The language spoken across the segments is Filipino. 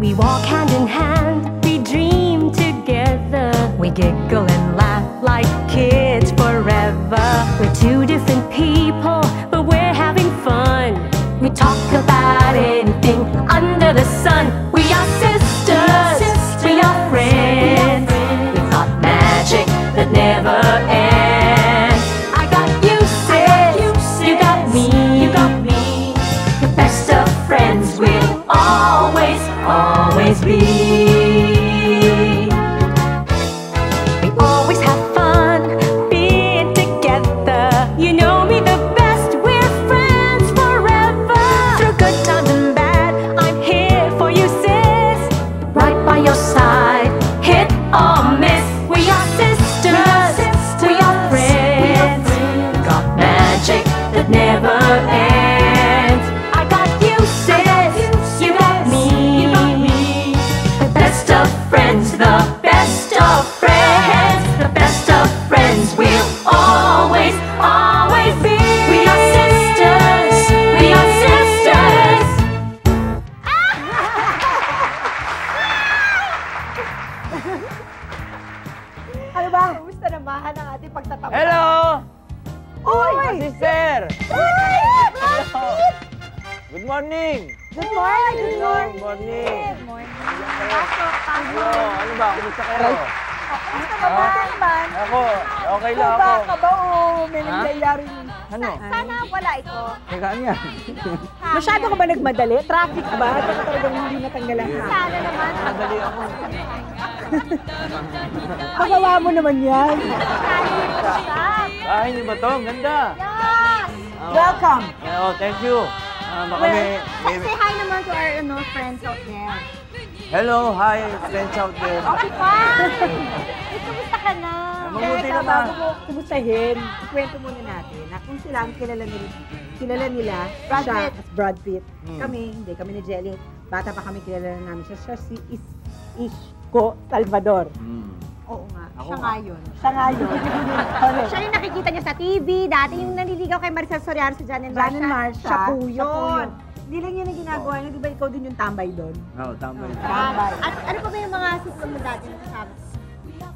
We walk hand in hand, we dream together. We giggle and laugh like kids forever. We're two different people, but we're having fun. We talk about anything under the sun. We are sisters, we are friends. We've got magic that never ends. I got you, sis, you got me, the best of friends we'll always be. We always have fun being together. You know me the best, we're friends forever. Through good times and bad, I'm here for you, sis. Right by your side, hit or miss. We are sisters, we are friends. Got magic that never ends. I got you, sis, you got me. The best of friends, the best of friends, the best of friends we'll always be. We are sisters, we are sisters. Ano ba? Kumusta naman ang ating pagtatapos? Hello! Uy! Sister! Uy! Hello! Good morning! Good morning! Good morning! Good morning! Pasok, Hello! pasok! Ano ba? Kumusta kayo? Kumusta ka ba naman? Ako, okay lang Ba ako. ka ba o may nangyayari? Ano? Sana wala ito. Teka, ano yan? Masyado ka ba nagmadali? Traffic ba? Baka talagang hindi natanggal ang traffic. Sana naman. Madali ako. Pagawa mo naman yan. Bahay niyo ba to? Ang ganda! Yes! Oh. Welcome! Oh, thank you. Baka may... Say hi naman to our friends out there. Hello, hi, friends out there. Okay pa! Kumusta ka na? Mabuti Teka, naman. bago mo kumustahin, ikwento muna natin na kung sila ang kilala nila, Brad siya, Pitt. as Brad Pitt. Hmm. Kami ni Jelly. Bata pa kami, kilala na namin siya. Siya si Isko Salvador. Oo nga, Ako siya nga. nga yun. Siya nga yun. Siya yung nakikita niya sa TV, dati yung nanliligaw kay Maricel Soriano sa Jan and Jan and Marsha. Siya po yun. Hindi lang yun ang ginagawa niya. Di ba ikaw din yung tambay doon? Oo, tama yun. Tambay. At ano pa ba yung mga sitcom mo dati na kasama?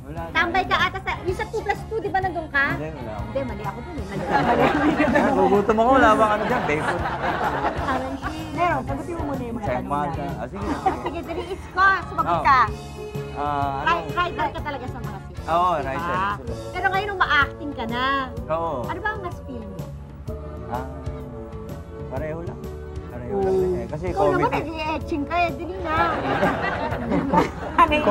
Wala. Tambay ka ata sa, yung sa 2+2, di ba nandun ka? Hindi, wala ako. Hindi, mali ako dun eh. Mali. Nagugutom ako, wala bang ano dyan? Bacon. Meron, sagutin mo muna yung mga Check tanong mo natin. Sige. Sige, dali, Isko, sumagot Oh. ka. Ano? Writer ka talaga sa mga sitcom. Oo, di ba? writer. Pero ngayon, ma-acting ka na. Oo. Ano ba ang mas feel mo? Pareho lang. Pareho lang din eh. Kasi Ikaw naman, comedy. nag-i-etching ka eh. Dali na. Comedy.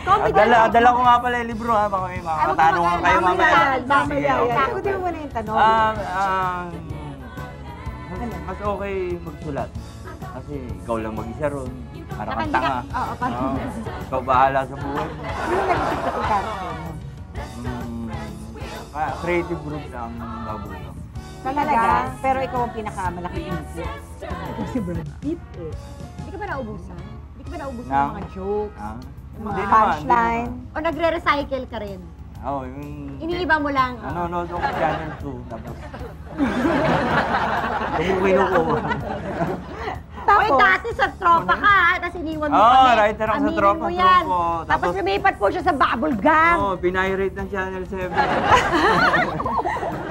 Comedy. Dala ko nga pala yung libro ha. Baka may mga katanungan kayo mamaya. Mamaya. Sige. Sagutin mo muna yung tanong. Mas okay magsulat. Kasi ikaw lang mag-isa ron. Para kang Nakandi ka. tanga. Oo, parang Oo. Ikaw bahala sa buhay. Ano yung nag-isip ka kung character mo? Creative group na ang babugang. Talaga? Pero ikaw ang pinakamalaking isip. Si Brad Pitt eh. Hindi ka ba naubusan? Hindi ka ba naubusan Ng- ng mga jokes? Mga Hindi naman, punchline. O nagre-recycle ka rin? Oo, yung... Iniiba mo lang? Nanonood ako sa Channel 2, tapos... Kumukinuko ko. Uy, dati sa tropa ka ha, tapos iniwan mo Oo, kami. writer ako sa Aminin tropa, mo yan. tropo. Tapos Tapos- lumipat po siya sa bubble gum. Oo, pinirate ng Channel 7.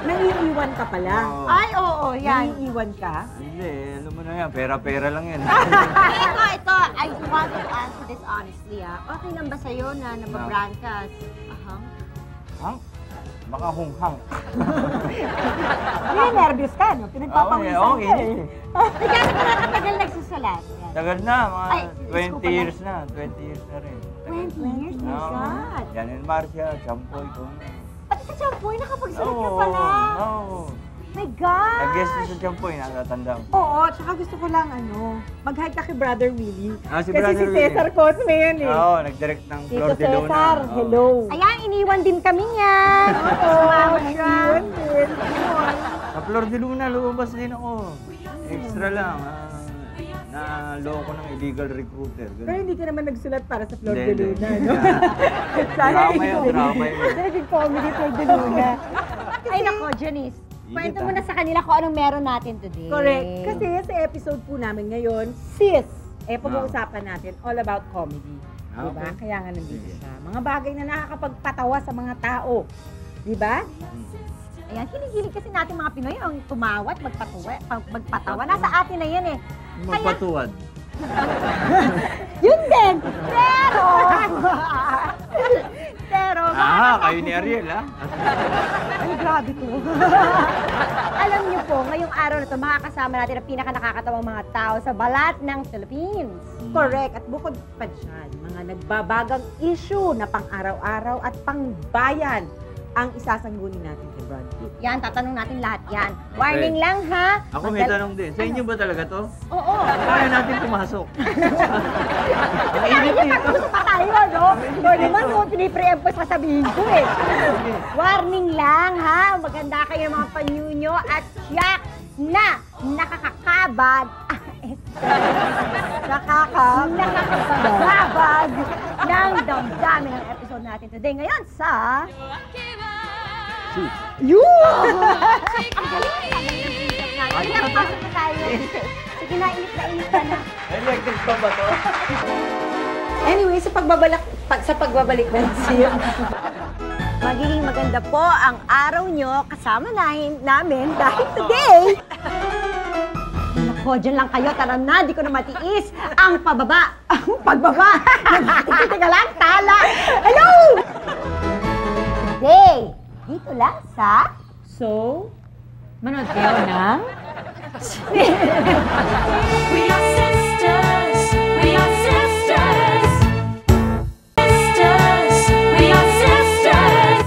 Nangiiwan ka pala. Oo. Ay, oo, yan. Nangiiwan ka? Hindi, alam mo na yan, pera-pera lang yan. ito, I want to answer this honestly ah. Okay lang ba sa'yo na nababrand ka? Hang? Baka hunghang. Hindi, nervous ka, no? Pinagpapawisan Okay, ka eh. Ay, kasi ka nakatagal nagsusulat. Yan. Tagal na, mga Ay, 20 years na. 20 years na rin. 20 years, my Oo. God. Yan and Marcia, Champoy ko. At sa Champoy, nakapagsulat ka Oo, pala. oo. My God! Nag-guest sa Champoy, natatanda ko. Oo, tsaka gusto ko lang mag-hi ka kay Brother Willie. Si Kasi Brother si Cesar Cosme yan eh. Oo, nag-direct ng Tito Flor de Luna. Cesar, Oo. hello. Ayan, iniwan din kami niyan. Sumama siya. Yun din. Sa Flor de Luna, lumabas din ako. Extra lang. Na-loko ng illegal recruiter. Ganun. Pero hindi ka naman nagsulat para sa Flor de Hindi, Luna, hindi. no? Drama yun, drama yun. Naging comedy Flor de Luna. Ay nako, Janice. Kwento mo na sa kanila kung anong meron natin today. Correct. Kasi sa episode po namin ngayon, sis. pag-uusapan natin all about comedy. Diba? Okay. Kaya nga nandito siya. Mga bagay na nakakapagpatawa sa mga tao. Diba? Ayan, hilig-hilig kasi natin mga Pinoy ang tumawat, magpatawa. Nasa atin na yan eh. Magpatuwad. Yun din! Pero, Kayo ni Ariel, ha? Ay, grabe to. alam niyo po, ngayong araw na ito, makakasama natin ang pinaka-nakakatawang mga tao sa balat ng Philippines. Correct. At bukod pa dyan, mga nagbabagang issue na pang-araw-araw at pang-bayan ang isasangguni natin kay Brad Pitt. Yan, tatanong natin lahat yan. Warning lang ha. Ako may tanong din. Sa inyo ba talaga to? Oo. Kaya natin pumasok. Ang Kaya init niya dito. tapos pa tayo, no? So, naman mo, pinipre-emphasize pa sabihin ko eh. Warning lang ha. Maganda kayo mga panyunyo at tiyak na nakakakabag. Nakakabag ng damdamin ng episode natin today. Ngayon sa... Ang galing! Ang galing, pasok na tayo. Sige na, init na. Electric pa ba to? Anyway, sa pagbabalik natin, Magiging maganda po ang araw nyo kasama namin dahil today... Nako, dyan lang kayo. Tara na, di ko na matiis. Ang pababa. Ang pagbaba. Teka lang, tala. Hello! Today, dito lang sa... so, manood kayo ng... We are sisters. We are sisters. Sisters. We are sisters.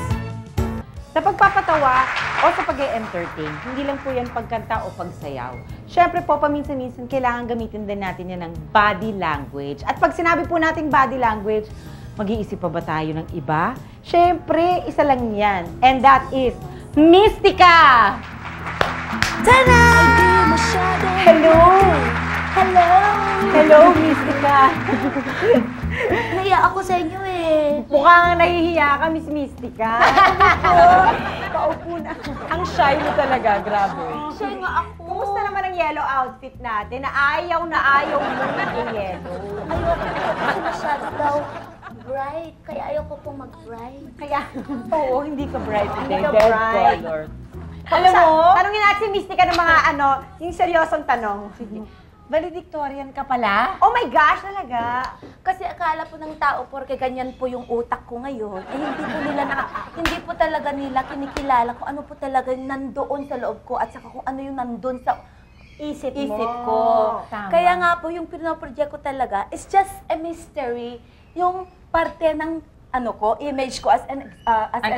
Sa pagpapatawa o sa pag-e-entertain, hindi lang po yan pagkanta o pagsayaw. Siyempre po, paminsan-minsan, kailangan gamitin din natin yan ng body language. At pag sinabi po nating body language, mag-iisip pa ba tayo ng iba? Siyempre, isa lang yan. And that is Mystica! Tada! Hello! Hello! Hello, Mystica! Naiya ako sa inyo eh. Mukhang nahihiya ka, Miss Mystica. Paupo na. Ang shy mo talaga, grabe. Siya nga ako. Kumusta naman ang yellow outfit natin na ayaw mo maging yellow? Ayoko po kasi masyado daw bright. Kaya ayoko po mag-bright. Kaya, oo, hindi ka bright today. Hindi ka Dead bright. color. Alam mo? Tanungin natin si Mystica ng mga yung seryosong tanong. Valedictorian ka pala? Oh my gosh, talaga? Kasi akala po ng tao, porke ganyan po yung utak ko ngayon, eh hindi po talaga nila kinikilala kung ano po talaga yung nandoon sa loob ko at saka kung ano yung nandun sa isip ko. Tama. Kaya nga po yung pinoproject ko talaga is just a mystery, yung parte ng image ko as an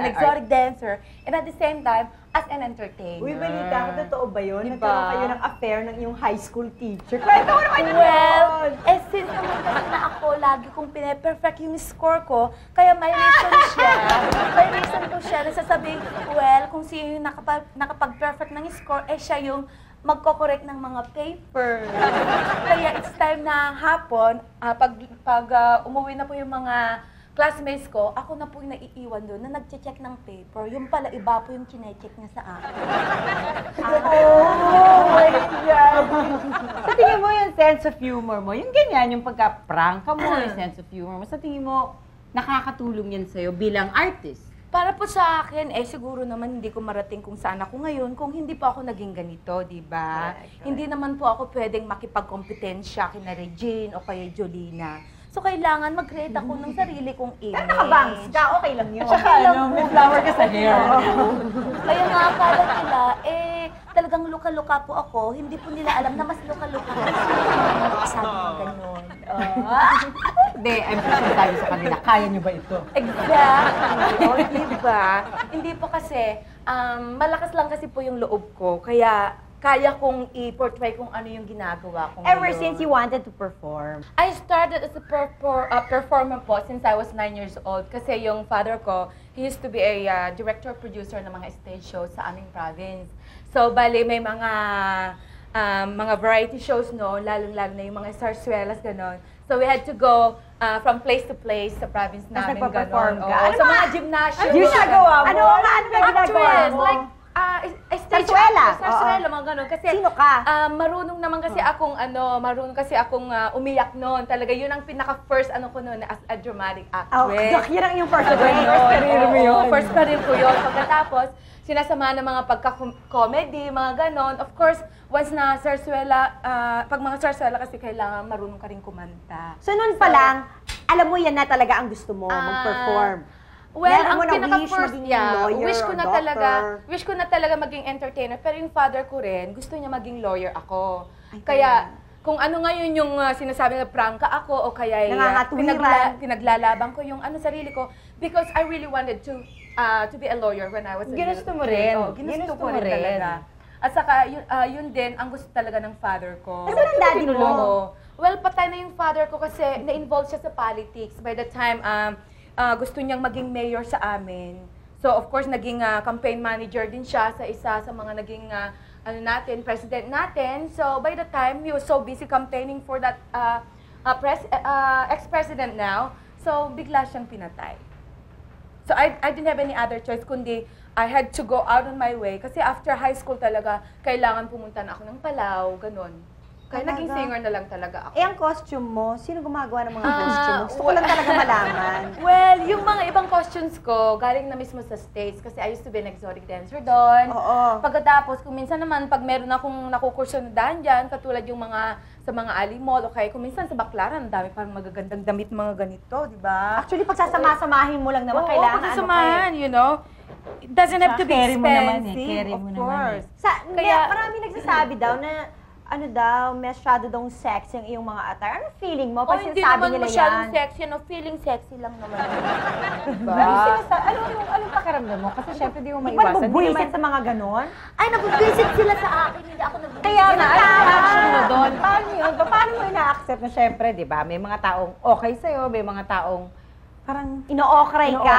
exotic dancer and at the same time as an entertainer. Uy, balita ko, totoo ba yun? Diba? Nagkaroon kayo ng affair ng iyong high school teacher. Kwento mo naman Well, since naman kasi na ako, lagi kong pine-perfect yung score ko, kaya may reason siya. May reason po siya na sasabihin, well, kung sino yung nakapag-perfect ng score, siya yung magko-correct ng mga paper. Kaya it's time na hapon, pag umuwi na po yung mga classmates ko, ako na po yung naiiwan doon na nagche-check ng paper. Yung pala, iba po yung kine-check niya sa akin. Oh my God! Sa tingin mo yung sense of humor mo, yung ganyan, yung pagka-prank ka mo, yung sense of humor mo, sa tingin mo, nakakatulong yan sa'yo bilang artist? Para po sa akin, siguro naman hindi ko marating kung saan ako ngayon kung hindi po ako naging ganito, di ba? Hindi naman po ako pwedeng makipagkompetensya kina Regine o kaya Jolina. So, kailangan mag-create ako ng sarili kong image. Pero nakabangs ka, okay lang yun. May flower ka sa hair. Kaya nga, akala nila, talagang luka-luka po ako. Hindi po nila alam na mas luka-luka ako. Sabi mo ganun. Hindi, I'm sure tayo sa kanila. Kaya niyo ba ito? Exactly. O, diba? Hindi po kasi, malakas lang kasi po yung loob ko. Kaya kong i-portray kung ano yung ginagawa ko Ever ngayon. since you wanted to perform. I started as a performer po since I was 9 years old. Kasi yung father ko, he used to be a director-producer ng mga stage shows sa aming province. So, bali, may mga variety shows, no? Lalo-lalo na yung mga sarsuelas, gano'n. So, we had to go from place to place sa province namin, nagpa-perform gano'n. ka? Oo, Ano sa ba? mga gymnasium. Ano yung ginagawa mo? Ano ba ginagawa Actress, mo? like, Stage Sarsuela. actress, sarsuela, mga ganun. Kasi, Sino ka? marunong naman kasi akong, umiyak noon. Talaga, yun ang pinaka-first, ko noon, as a dramatic Oh, actress. yun ang yung first First career mo yun. First career ko yun. Pagkatapos, sinasama ng mga pagka-comedy, mga ganon. Of course, once na sarsuela, pag mga sarsuela kasi kailangan marunong ka rin kumanta. So, noon pa lang, alam mo yan na talaga ang gusto mo, mag-perform. Well, Meron ang mo na pinaka-first, maging lawyer wish ko or na doctor. wish ko na talaga maging entertainer. Pero yung father ko rin, gusto niya maging lawyer ako. Ay, Kaya, kung ano ngayon yung sinasabi na prangka ako o kaya Nangangatuwiran. pinaglalaban ko yung sarili ko because I really wanted to be a lawyer when I was a Ginusto mo kid. rin. Oo, ginusto ko rin rin. talaga. At saka, yun din, ang gusto talaga ng father ko. Nasaan ang daddy mo? Oo. Well, patay na yung father ko kasi na-involve siya sa politics. By the time, gusto niyang maging mayor sa amin. So, of course, naging campaign manager din siya sa isa sa mga naging president natin. So, by the time, he was so busy campaigning for that ex-president now. So, bigla siyang pinatay. So, I didn't have any other choice kundi I had to go out on my way. Kasi after high school talaga, kailangan pumunta na ako ng Palau, ganun. Kaya Talaga? naging singer na lang talaga ako. Eh, ang costume mo, sino gumagawa ng mga costume mo? Gusto ko lang talaga malaman. Well, yung mga ibang costumes ko, galing na mismo sa States kasi I used to be an exotic dancer doon. Oo. Pagkatapos, kung minsan naman, pag meron akong nakukursunadan dyan, katulad yung sa mga alimol, okay, kung minsan sa Baclaran, ang dami parang magagandang damit mga ganito, di ba? Actually, pagsasama-samahin mo lang naman, kailangan pagsasamahan, you know? It doesn't have to be Carry mo naman expensive, carry mo of naman course. Kaya, marami nagsasabi daw na, masyado daw sexy ang iyong mga attire. Anong feeling mo? Pag Hindi sinasabi naman nila masyadong yan. sexy, no? Feeling sexy lang naman. Diba? Anong pakiramdam mo? Kasi syempre di mo Di ba maiwasan. nabubwisit sa mga ganon? Ay, nabubwisit sila sa akin, hindi ako nabubwisit. Kaya nga, ano reaction mo doon? Paano yun? Paano mo ina-accept na syempre, di ba? May mga taong okay sa'yo, may mga taong parang Ino-okray ka.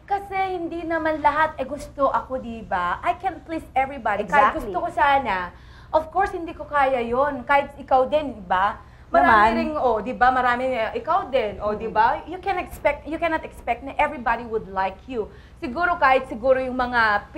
Kasi hindi naman lahat gusto ako, di ba? I can't please everybody. Kahit Exactly. gusto ko sana, of course, hindi ko kaya yon. Kahit ikaw din, di ba? Marami ring, di ba? Marami, ikaw din, di ba? You cannot expect na everybody would like you. Siguro yung mga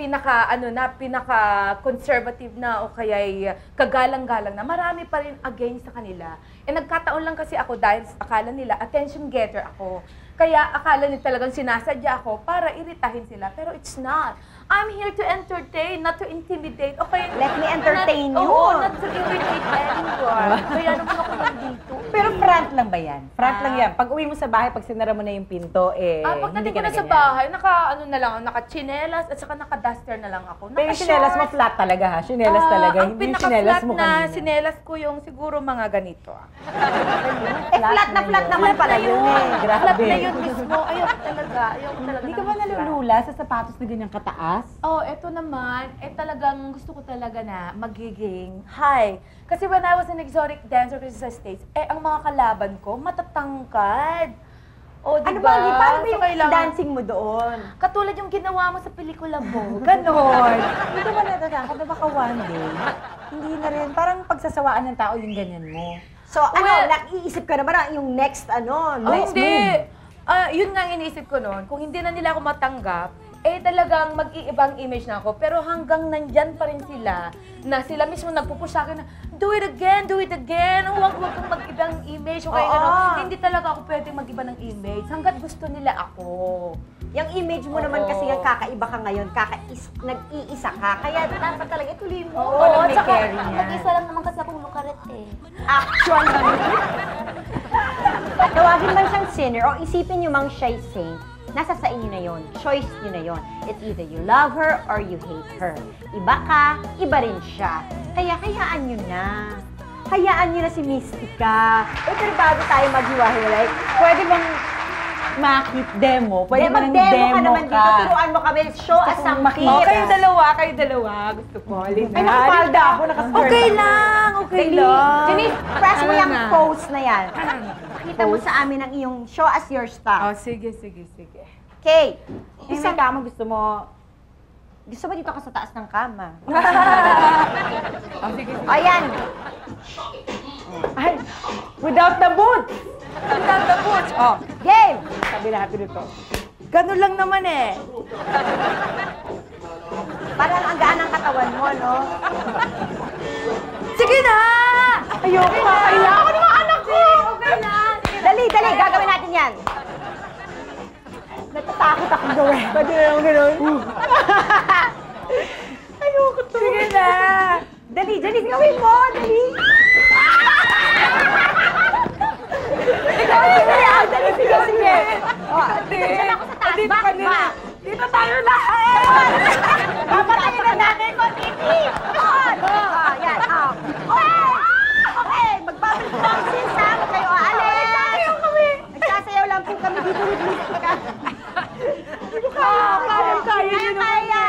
pinaka-conservative na o kaya kagalang-galang na, marami pa rin against sa kanila. Nagkataon lang kasi ako dahil akala nila, attention getter ako. Kaya akala nila talagang sinasadya ako para iritahin sila. Pero it's not. I'm here to entertain, not to intimidate. Okay, Let me entertain you. Oo, not to irritate anyone. Kaya naman ako nandito. Pero front lang ba yan? Front lang yan. Pag uwi mo sa bahay, pag sinara mo na yung pinto, Pagdating ko na sa ganyan. bahay, naka-chinelas at saka naka-duster na lang ako. Pero yung sinelas mo flat talaga ha? Sinelas talaga. Ang Hindi yung sinelas pinaka-flat mo na kanina. sinelas ko yung siguro mga ganito. Flat na flat naman pala yun eh. Flat na yun mismo. Ayoko talaga. Hindi ka ba nalulula sa sapatos na ganyang kataas? Eto naman, talagang gusto ko talaga na magiging high. Kasi when I was an exotic dancer kasi sa States, ang mga kalaban ko, matatangkad. Ano ba? Paano ba yung dancing mo doon? Katulad yung ginawa mo sa pelikula mo. Ganon. Hindi ka ba natatangkad na baka one day? Hindi na rin. Parang pagsasawaan ng tao yung ganyan mo. So, naiisip ka na ba yung next, next Hindi. Yun nga ang iniisip ko noon. Kung hindi na nila ako matanggap, talagang mag-iibang image na ako. Pero hanggang nandyan pa rin sila, na sila mismo nagpupush sa akin na, do it again, huwag kang mag-ibang image. Okay, hindi talaga ako pwedeng mag-iba ng image. Hanggat gusto nila ako. Yung image mo naman kasi yung kakaiba ka ngayon, nag-iisa ka, kaya dapat talaga ituloy mo. Oo, may at saka carry niya. mag-isa lang naman kasi akong lukaret Actually, tawagin man siyang sinner o isipin niyo mang siya'y saint, nasa sa inyo na yon, choice niyo na yon. It's either you love her or you hate her. Iba ka, iba rin siya. Kaya hayaan niyo na. Hayaan niyo na si Mystica. Pero bago tayo maghiwa-hiwalay, Pwede bang makit demo? Pwede ba nang mag-demo demo ka naman dito, turuan mo kami, show us some makita. tips. Kayo dalawa. Gusto ko. Ay, nakapalda ako, nakaskirt. Okay lang. Denise, press mo yung na? pose na yan. Pakita mo sa amin ang iyong show us your stuff. Sige. Okay. Isang kama gusto mo. Gusto mo dito ka sa taas ng kama? Sige. Ayan. Ay, without the boots. Tatapos. Sabi natin ito. Ganun lang naman Parang ang gaan ng katawan mo, no? Sige na! Ayoko, kaya ako ng mga anak ko! Okay na! Dali, gagawin natin yan. Natatakot akong gawin. Pwede na yung gano'n. Ayoko to. Sige na! Dali, gawin mo, dali. Dali, sige. Dito dyan ako sa taas. Bakit ba? Dito tayo lahat! Papatayin na natin ko, Titi! Yan, okay, magbabalik boxing ha, huwag kayo aalis. Nagsasayaw kami. Nagsasayaw lang po kami dito with Mr. Ka. Kaya.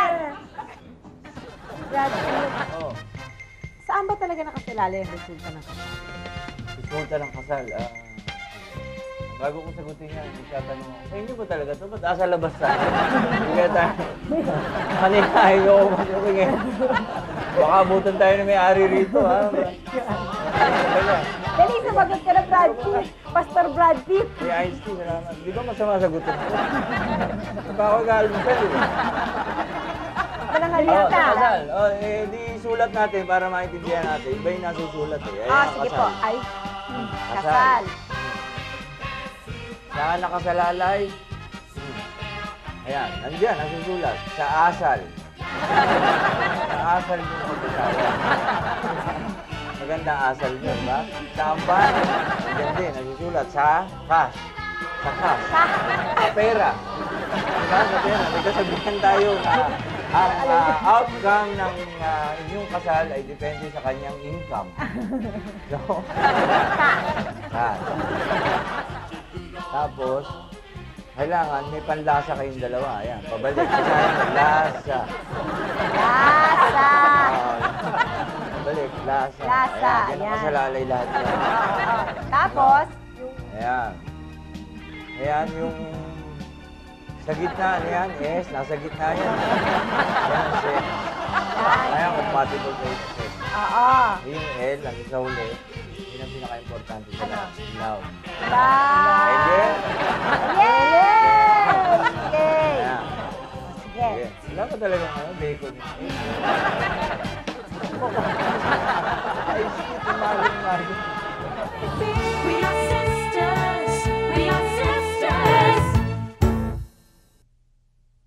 Oh, Saan ba talaga nakasilala yung resulta ng kasal? resulta ng kasal. Bago ko sagutin yan, itatanong ako, sa inyo ba talaga ito? Ba't asa labas tayo? Hindi kaya tayo. Kaninahin ko kung masukin ngayon. Baka abutan tayo na may-ari rito, ha? Dali, sumagot ka na, Brad Pitt. Pastor Brad Pitt. Hey, Einstein, salamat. Di ba masama sagutin ko? Baka ako gaalmusal, eh. Manangalian Sa ka. kasal. Di sulat natin para maintindihan natin. Iba yung nasusulat, eh. Ayan, ang Sige kasal. po. Ay, kasal. Saan nakasalalay? Ayan, nandiyan, nasusulat. Sa asal. Sa asal yung mag-asawa. Maganda asal nyo, ba? Sa ampan, nandiyan din, nasusulat. Sa cash. Sa cash. Sa pera. Diba? Sa pera. May kasabihan tayo na ang outcome ng inyong kasal ay depende sa kanyang income. So, cash. Tapos, kailangan may panlasa kayong dalawa. Ayan, pabalik. Lasa. Lasa. Pabalik, lasa. Lasa, Ayan, ayan. nakasalalay lahat yan. Tapos, Ayan. Ayan yung sa gitna, ayan, S, nasa gitna yan. Ayan, C. Ayan, compatible sa S. Yung L, ang sa huli, yun ang pinaka-importante sa lahat. Love. Ayan. yes! Okay. Ayan. Sige. Sige. Wala pa talagang bacon. Ay, shit, umaling. We are sisters. We are sisters.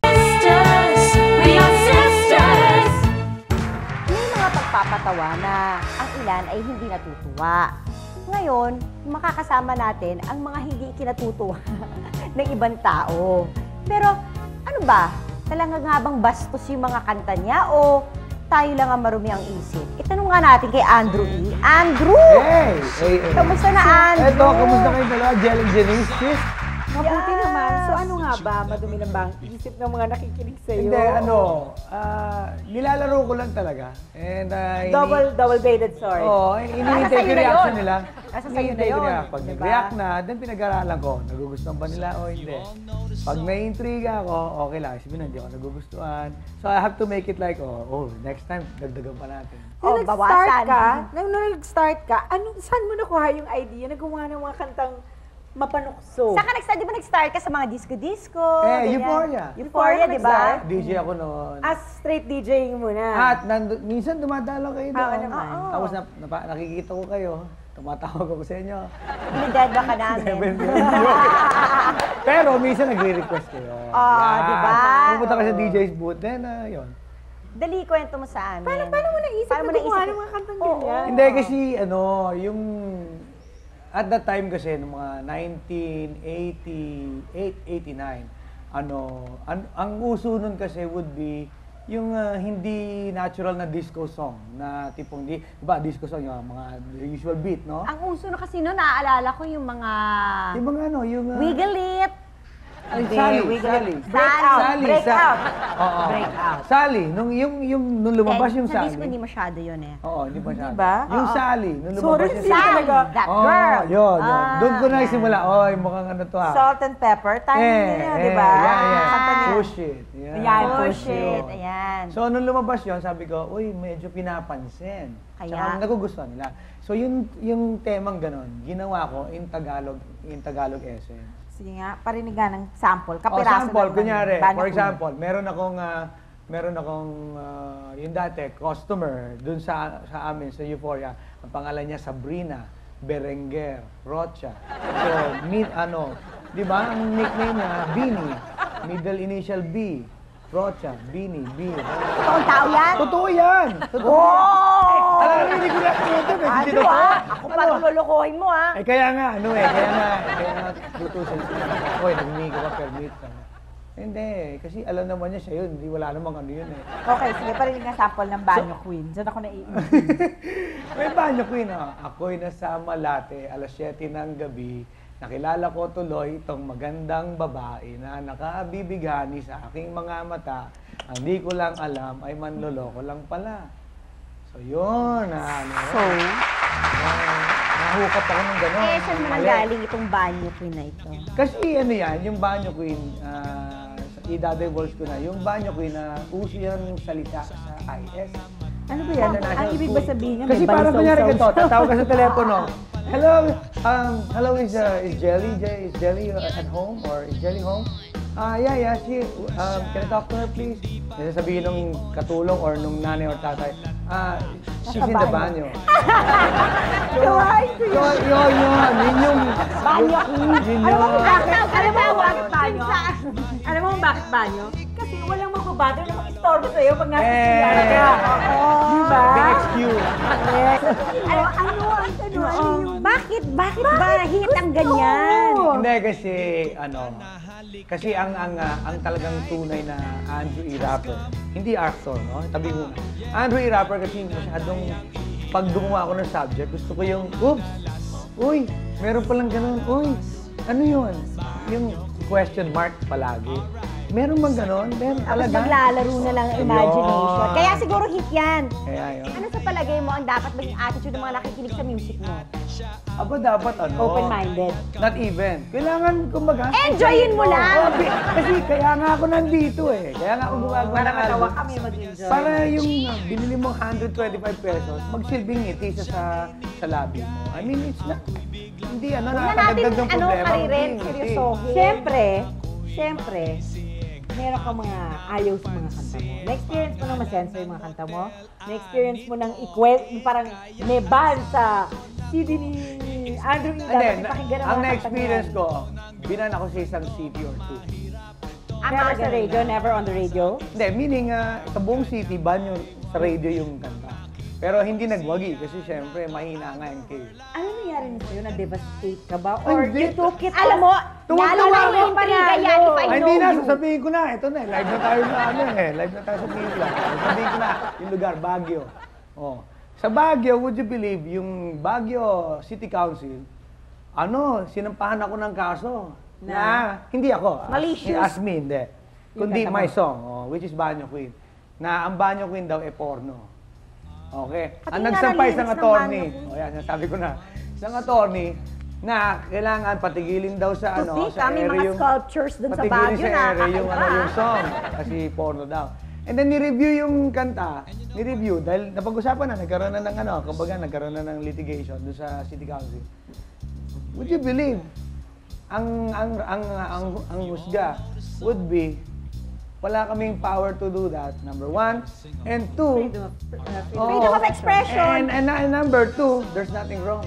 Sisters. We are sisters. May mga pagpapatawa na ang ilan ay hindi natutuwa. Ngayon, makakasama natin ang mga hindi kinatutuwa ng ibang tao. Pero ano ba? Talaga nga bang bastos yung mga kanta niya o tayo lang ang marumi ang isip? Itanong nga natin kay Andrew E. Andrew! Hey! Kamusta na, Andrew? Eto, kamusta kayo dalawa? Jel and Janice? Sis? Mabuti naman. So ano nga ba? Madumi na ba ang isip ng mga nakikinig sa'yo? Hindi, nilalaro ko lang talaga. And, Double-bladed sword. Oo, Nasa inihintay ko sa'yo yung na reaction yun. nila. Nasa sa'yo Hinihintay na ko yun, nila. Pag diba? nag-react na, then pinag-aralan ko. Nagugustuhan ba nila o hindi? Pag may intriga ako, okay lang. Isipin na, hindi ako nagugustuhan. So I have to make it like, next time, dagdagan pa natin. Oh, Nung bawasan. nag-start ka, saan mo nakuha yung idea na gumawa ng mga kantang mapanukso? Saan ka nag-start ka sa mga disco-disco? ganyan? Euphoria. Euphoria, di ba? DJ ako noon. As straight DJing muna. At minsan dumadalaw kayo doon. Oo naman. Tapos nakikita ko kayo. Tumatawag ako sa inyo. Binidedba ka namin. Pero minsan nagre-request kayo. di ba? Pumunta ka sa DJ's booth, then yun. Dali, kwento mo sa amin. Paano mo naisip na gumawa ng mga kantang ganyan? Hindi kasi yung at that time kasi ng mga 1988, 89, ang uso nun kasi would be yung hindi natural na disco song na tipong diba disco song yung mga usual beat, no? Ang uso na kasi noon, naaalala ko yung mga Yung mga Wiggle It. Ay, Sally. Break Out. Oo. Break Out. Sally, nung lumabas yung Sa Sally. disco, hindi masyado yun eh. Oo, hindi masyado. Diba? Yung Oo. Sally, nung lumabas Sorry, yung hindi Sally. talaga. That girl. Yun. Doon ko yan. nagsimula, mukhang ano to ah. Salt and pepper, time yun, di ba? Yeah. Kanta niya. Push it. Yeah. Ayan, Push it. Yun. Ayan. So, nung lumabas yun, sabi ko, uy, medyo pinapansin. Kaya? Tsaka nagugustuhan nila. So, yung temang ganon, ginawa ko in Tagalog essence. Sige nga, parinigan ng sample. Oh, Kapiraso sample, ng kunyari, Bano for Kuya. example, meron akong meron akong, yung dati, customer, dun sa amin, sa Euphoria, ang pangalan niya Sabrina Berenguer Rocha. So, di ba, ang nickname niya, Beanie, middle initial B, Rocha, Beanie, B. Totoong tao yan? Totoo yan! Totoo yan! Alam mo, hindi ko na ito, eh. Hindi totoo. Ako pa itong lulukuhin mo, ha? Kaya nga, kaya nga, tutusin siya. Oy, nagmingi ka ba permit? Hindi, kasi alam naman niya siya yun. Hindi, wala namang ano yun eh. Okay, sige, parinig nga sample ng Banyo Queen. Diyan ako naiinit. May Banyo Queen, ako'y nasa Malate, alas 7 ng gabi. Nakilala ko tuloy itong magandang babae na nakabibighani sa aking mga mata. Ang di ko lang alam ay manloloko lang pala. So, yun. Nahukat ako ng gano'n. Saan mo nanggaling itong Banyo Queen na ito? Kasi ano yan, yung Banyo Queen, i-divulge ko na, yung Banyo Queen na uso yung salita sa IS. Ano ba yan? Ang ibig ba sabihin niya? Kasi parang kunyari ka to, tatawag ka sa telepono. Hello, hello, is Jelly at home? Or is Jelly home? Yeah, she, can I talk to her please? Sasabihin nung katulong or nung nanay or tatay, she's in the banyo. Yun yung... Banyo Queen. Yun Alam mo yun. bakit banyo? Alam mo bakit banyo? Kasi walang magbabother na mag-istorbo sa'yo pag nasa siyara ka. Diba? Big excuse. Bakit ba hit ang ganyan? Hindi kasi kasi ang talagang tunay na Andrew E. Rapper, hindi actor, no? Tabi ko na. Andrew E. Rapper kasi masyadong pag gumawa ako ng subject, gusto ko yung, oops, uy, meron palang ganun, uy, ano yun? Yung question mark palagi. Meron bang ganun? Meron Tapos talaga. maglalaro na lang ang imagination. Yun. Kaya siguro hit yan. Kaya yun. Ano sa palagay mo ang dapat maging attitude ng mga nakikinig sa music mo? Aba, dapat Open-minded. Not even. Kailangan, kumbaga... Enjoyin mo lang! Kasi kaya nga ako nandito eh. Kaya nga ako gumagawa Para ng katawa album. kami mag-enjoy. Para yung binili mo 125 pesos, magsilbing ngiti sa labi mo. I mean, it's not... Hindi, Huwag na natin, nakakadagdag ng problema. maririn, Ngiti. seryosohin. Siyempre, meron ka mga ayaw sa mga kanta mo. Na-experience mo nang masenso yung mga kanta mo. Na-experience mo nang parang may ban sa CD ni Andrew E. And then, Ipakinggan ang na-experience ko, binan ako sa isang city or two. Never sa radio, never on the radio. Hindi, meaning, sa buong city, banyo sa radio yung kanta. Pero hindi nagwagi kasi syempre mahina nga yung case. Ano nangyari na sa'yo? Na-devastate ka ba? Or Hindi. you took it Alam mo, Tuwa-tuwa naalala ako. mo yung intriga yan, if I Ay, know hindi na, you. sasabihin ko na. Ito na, live na tayo sa live na tayo sa media. Sasabihin ko na, yung lugar, Baguio. Oh. Sa Baguio, would you believe, yung Baguio City Council, sinampahan ako ng kaso. Na hindi ako. Malicious. As me, hindi. Kundi my song, which is Banyo Queen. Na ang Banyo Queen daw porno. Okay. Pati Ang nga nagsampay na isang lyrics ng attorney. Banyo Queen. O yan, sabi ko na. Isang attorney na kailangan patigilin daw sa Tupi, sa kami ere mga yung sculptures dun sa patigilin Baguio sa na ere yung kakaiba. yung song kasi porno daw. And then ni-review yung kanta, ni-review dahil napag-usapan na nagkaroon na ng nagkaroon na ng litigation doon sa City Council. Would you believe ang husga would be wala kaming power to do that, number one. And two, Freedom of expression. And number two, there's nothing wrong.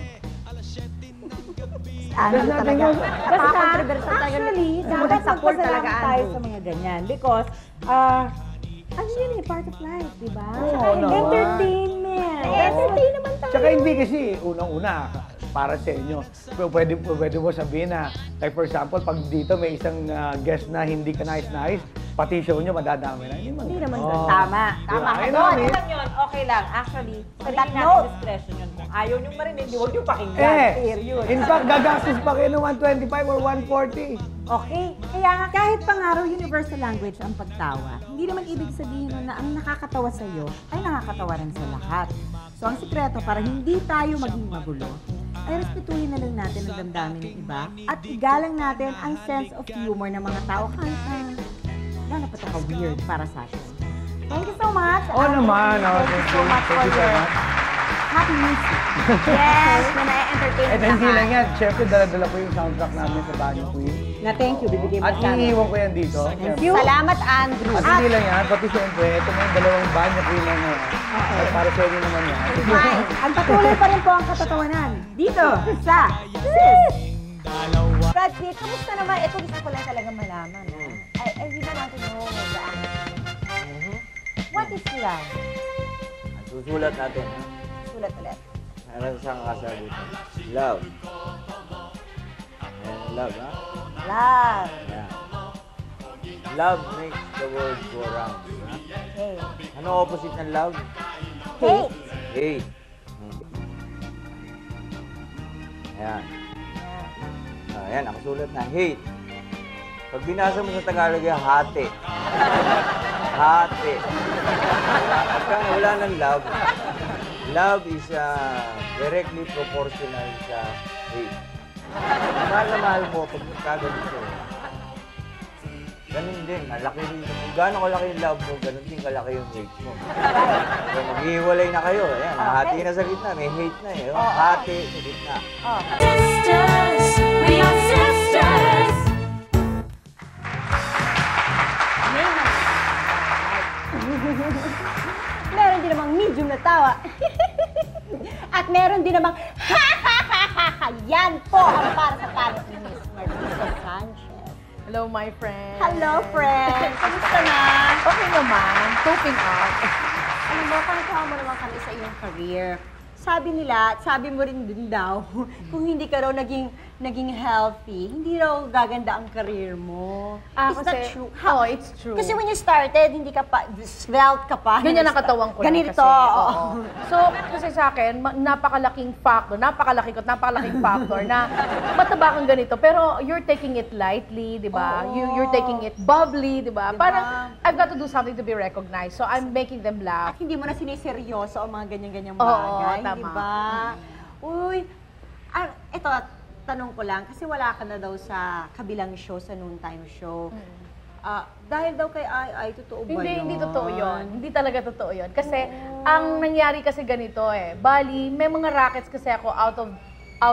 Ano There's nothing talaga? wrong. Napaka-controversial talaga. Actually, Dapat dapat support talaga, magpasalamat tayo Andrew. sa mga ganyan. Because, ano yun part of life, di ba? Oo naman. Entertainment. Entertain naman tayo. Tsaka hindi kasi, unang-una, para sa inyo. Pero pwede mo sabihin na, like for example, pag dito may isang guest na hindi ka nice-nice, pati show nyo madadami na. Hindi naman Oo. doon. Tama. Tama ka I doon. know it. Alam yun, okay lang. Actually, sabihin that natin note. discretion yun. Kung ayaw nyo marinig, huwag nyo pakinggan. Period. In fact, gagastos pa kayo ng 125 or 140. Okay? Kaya nga, kahit pang araw universal language ang pagtawa, hindi naman ibig sabihin nun na ang nakakatawa sa'yo ay nakakatawa rin sa lahat. So, ang sikreto para hindi tayo maging magulo, ay respetuhin na lang natin ang damdamin ng iba at igalang natin ang sense of humor ng mga tao kahit na napataka-weird para sa atin. Thank you so much. Oo naman. Thank you so much for Thank you so your much. happy music. Yes, na na-entertain At hindi lang yan, syempre dala-dala ko yung soundtrack namin sa Banyo Queen. Na thank you, bibigay mo At sa amin. iiwan ko yan dito. Thank you. Salamat, Andrew. At hindi lang yan, pati syempre, ito na yung dalawang Banyo Queen na yan. At para sa inyo naman yan. Ang patuloy pa rin po ang katatawanan. Dito, sa Brad Pitt, kamusta naman? Ito gusto ko lang talaga malaman. I really want to know the answer. What is love? Susulat natin. Sulat ulit. Ano siyang kasagutan? Love. Ayan, love, ha? Love. Ayan. Love makes the world go round. Ha? Okay. Ano opposite ng love? Hate. Hate. Ayan. Ayan, nakasulat na. Hate. Pag binasa mo sa Tagalog yung hati. Hati. Pagka wala ng love, love is directly proportional sa hate. Mahal na mahal mo pag magkaganito. Ganun din, malaki rin. Kung gaano kalaki yung love mo, ganun din kalaki yung hate mo. So, maghihiwalay na kayo. Ayan, hati na sa gitna. May hate na eh. Hati sa gitna. Sisters, we are sisters. Meron din namang medium na tawa. At meron din namang ha-ha-ha-ha-ha. Yan po ang para sa talent ni Miss Marisa Sanchez. Hello, my friend. Hello, friend. Kamusta na? Okay naman. Coping up. Alam mo, kanikawa mo naman kami sa iyong career. Sabi nila, at sabi mo rin din daw, kung hindi ka raw naging healthy, hindi raw gaganda ang career mo. Is that true? Oh, it's true. Kasi when you started, hindi ka pa, svelte ka pa. Ganyan ang katawan ko lang Ganito, kasi. oo. So, kasi sa akin, napakalaking factor na mataba kang ganito. Pero you're taking it lightly, di ba? You're taking it bubbly, di ba? Parang, I've got to do something to be recognized. So, I'm making them laugh. At hindi mo na siniseryoso ang mga ganyan-ganyang Oo, bagay, tama. di ba? Uy, ito, tanong ko lang, kasi wala ka na daw sa kabilang show, sa noontime show. Dahil daw kay Ai, totoo ba yun? Hindi totoo yun. Hindi talaga totoo yun. Kasi, ang nangyari kasi ganito eh. Bali, may mga rackets kasi ako out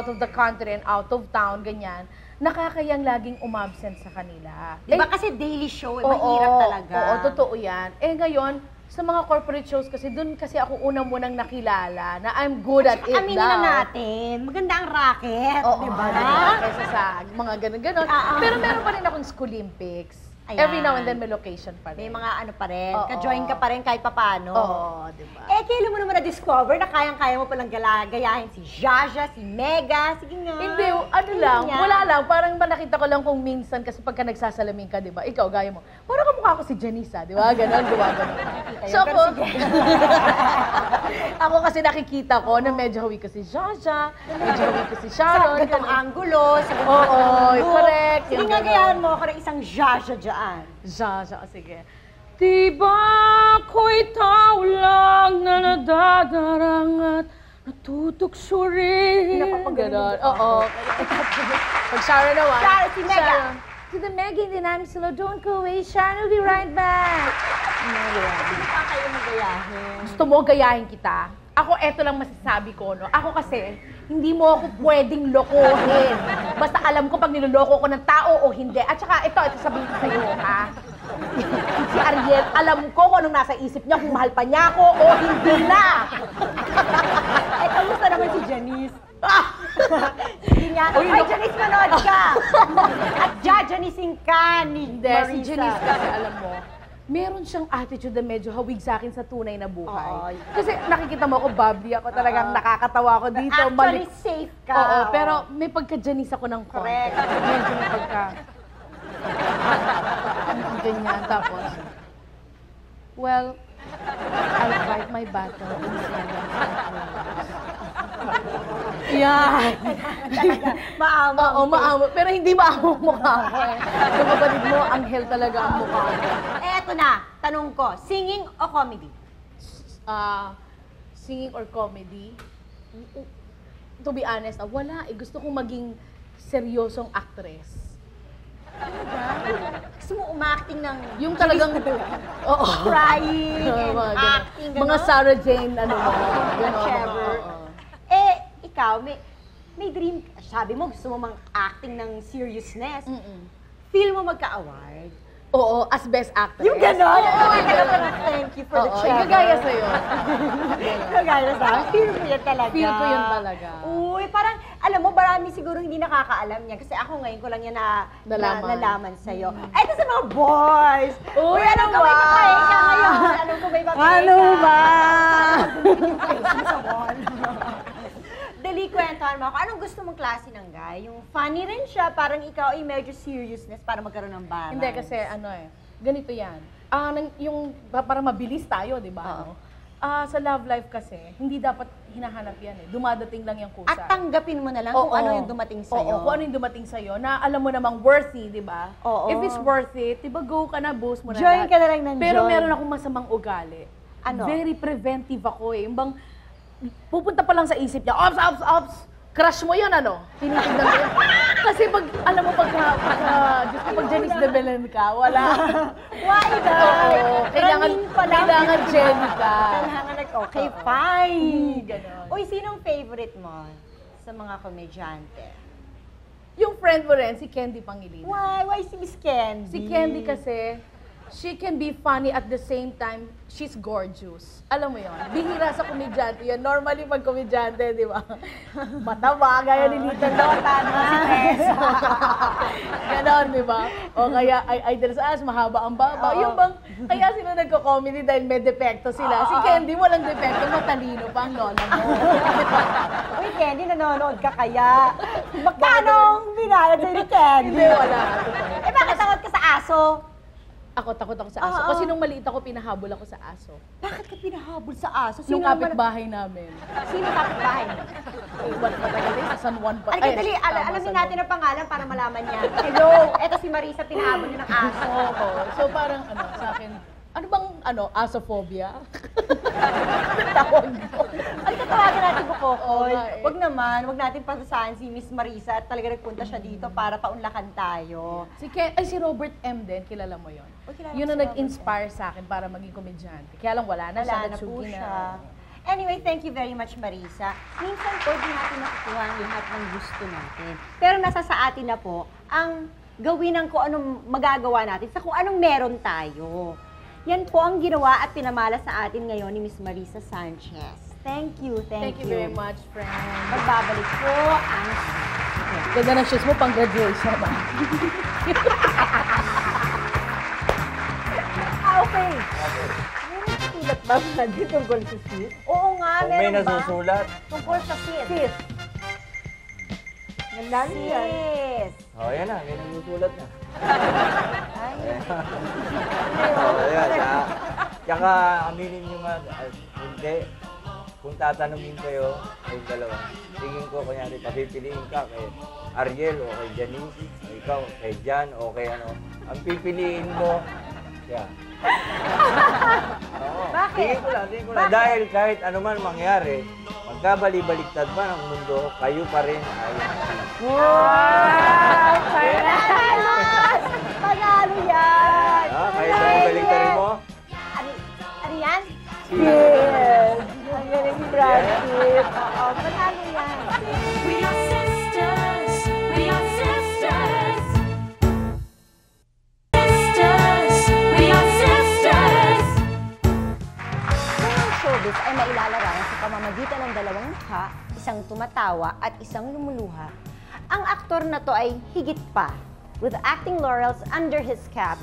of the country and out of town, ganyan. Nakakayang laging umabsent sa kanila. Di ba kasi daily show, mahirap talaga. Oo, totoo yan. Eh ngayon, sa mga corporate shows kasi, doon kasi ako unang-munang nakilala na I'm good at it Aminin daw. na natin, maganda ang racket, Oo, di ba? kaysa sa mga ganun-ganun. Pero meron pa rin akong Schoolympics. Ayan. Every now and then may location pa May rin. mga ano pa rin, Oo. ka-join ka pa rin kahit papano. Oo, di ba? Eh, kailan mo naman na-discover na kayang-kaya mo palang gayahin si Jaja, si Mega, sige nga. Hindi, ano lang, Ganyan. wala lang. Parang nakita ko lang kung minsan, kasi pagka nagsasalamin ka, di ba? Ikaw, gaya mo. Parang kamukha ko si Janisa, di ba? Ganon, gumagano. So Pero ako, sige. ako kasi nakikita ko na medyo hawi ko si Jaja, medyo hawi ko si Sharon. Sa gantong angulo, sa gantong Oo, angulo. correct. Sige Yung nga, ganon. gayahan mo ako ng isang Jaja dyan. Jaja, sige. Diba ako'y tao lang na nadadarang at natutukso rin. Napapagaling Ganon. Oo. Pag Sharon naman. Sharon, si Mega. Sharon. To the Mega in the Nami Silo, don't go away, Sharon will be right back. Hindi pa kayo magayahin. Gusto mo gayahin kita? Ako, eto lang masasabi ko, no? Ako kasi, hindi mo ako pwedeng lokohin. Basta alam ko pag niloloko ko ng tao o hindi. At saka, ito sabihin ko sa'yo, ha? Si Ariel, alam ko kung anong nasa isip niya, kung mahal pa niya ako o hindi na. Eh, kamusta naman si Janice? Sige nga. Ay, Janice, manood ka! At Jajanising ka ni Hindi, Marisa. si Janice kasi, alam mo, meron siyang attitude na medyo hawig sa akin sa tunay na buhay. Oo. Kasi nakikita mo ako, bubbly ako, talagang nakakatawa ako dito. Actually, safe ka. Oo, pero may pagka-Janice ako ng konti. Correct. Medyo may pagka... Ganyan, tapos... Well, I'll fight my battle in silence. Yan. Maama. Oo, maamo. Pero hindi maamo ang mukha ko eh. Yung kapatid mo, anghel talaga ang mukha ko. Eh, eto na. Tanong ko, singing o comedy? Singing or comedy? To be honest, wala eh. Gusto kong maging seryosong actress. Gusto mo umacting ng... Yung talagang... Oo. Crying and Mga ganun. acting, gano'n? Mga Sarah Jane, ano mo. Mga Trevor. Oo. ikaw, may dream, sabi mo, gusto mo mang acting ng seriousness. Feel mo magka-award? Oo, as best actress. Yung gano'n? Oo, thank you for the Oo, check. gagaya sa'yo. Gagaya sa akin. Feel mo yan talaga. Feel ko yun talaga. Uy, parang, alam mo, marami siguro hindi nakakaalam niya. Kasi ako ngayon ko lang yan nalaman sa'yo. Ay, ito sa mga boys! Uy, alam ko may papay ka ngayon. Alam ko may papay ka. Ano ba? Sa wall. Dali, kwentuhan mo ako. Anong gusto mong klase ng guy? Yung funny rin siya, parang ikaw ay medyo seriousness para magkaroon ng balance. Hindi, kasi ganito yan. Yung parang mabilis tayo, di ba? Sa love life kasi, hindi dapat hinahanap yan eh. Dumadating lang yung kusa. At tanggapin mo na lang kung ano yung dumating sa'yo. Oo, kung ano yung dumating sa'yo, na alam mo namang worthy, di ba? Oo. If it's worth it, di ba, go ka na, boost mo na Join lahat. ka na lang ng Pero join. meron akong masamang ugali. Ano? Very preventive ako eh. Yung bang, pupunta pa lang sa isip niya, ops! Crush mo yun, ano? Tinitignan mo yun. Kasi pag, alam mo, Diyos ko, pag Janice de Belen ka, wala. Why na? Oo, kailangan Jenny ka. Kailangan okay, fine. Ganon. Uy, sinong favorite mo sa mga komedyante? Yung friend mo rin, si Candy Pangilinan. Why? Why si Miss Candy? Si Candy kasi, she can be funny at the same time, she's gorgeous. Alam mo yun, bihira sa komedyante yun. Normally, pag komedyante, di ba? Mataba, gaya ni Little Dota, si Tess. Ganon, di ba? O kaya, idol sa as, mahaba ang baba. Yung bang, kaya sila nagko-comedy dahil may depekto sila. Si Candy, walang depekto, matalino pa ang lola mo. Uy, Candy, nanonood ka kaya? Magkano binayad sa'yo ni Candy? Hindi, wala. Eh, bakit takot ka sa aso? Ako, takot ako sa aso. Kasi nung maliit ako, pinahabol ako sa aso. Bakit ka pinahabol sa aso? Nung kapitbahay namin. Sino kapitbahay mo? Matagal na, sa San Juan pa. Ay, dali, alamin natin ang pangalan para malaman niya. Hello, eto si Marisa, pinahabol niya ng aso. So parang sa akin, ano bang asophobia? Tawag mo. Ay, tatawagan natin Bukokoy. Oo nga eh. Wag natin pasasahan si Miss Marisa at talaga nagpunta siya dito para paunlakan tayo. Si Robert M. din, kilala mo yon. Kilala Yun ko ang si nag-inspire sa akin para maging komedyante. Kaya lang wala na siya, Wala na po natsugi siya. Anyway, thank you very much, Marisa. Minsan po, di natin nakukuha ang lahat ng gusto natin. Pero nasa sa atin na po, ang gawin ng kung anong magagawa natin sa kung anong meron tayo. Yan po ang ginawa at pinamala sa atin ngayon ni Miss Marisa Sanchez. Thank you, Thank you very much, friend. Magbabalik po ang... Ganda ng shoes mo, pang graduation ba? Okay. Meron sulat ba Mandy tungkol sa sis? Oo nga, Kung may meron ba? nasusulat, Tungkol sa sis. Sis. Ganda niya. Sis. yan na, may nasusulat na. Ay. Ayan, tsaka aminin nyo nga, hindi. Kung tatanungin kayo, kayong dalawa, tingin ko, kunyari, papipiliin ka kay Ariel o kay Janice, o ikaw, kay Jan, o kay ano. Ang pipiliin mo, siya. Oo. Bakit? Tingin ko lang. Dahil kahit ano man mangyari, magkabali-baliktad ba ng mundo, kayo pa rin ay Wow! Panalo yan! kahit bali-baliktarin mo, Ano yan? Yes! Ang galing ni Brad Pitt. Oo, panalo yan. We are sisters. We are sisters. Sisters. We are sisters. Ang showbiz ay mailalarawan sa pamamagitan ng dalawang mukha, isang tumatawa at isang lumuluha. Ang aktor na to ay higit pa. With acting laurels under his cap,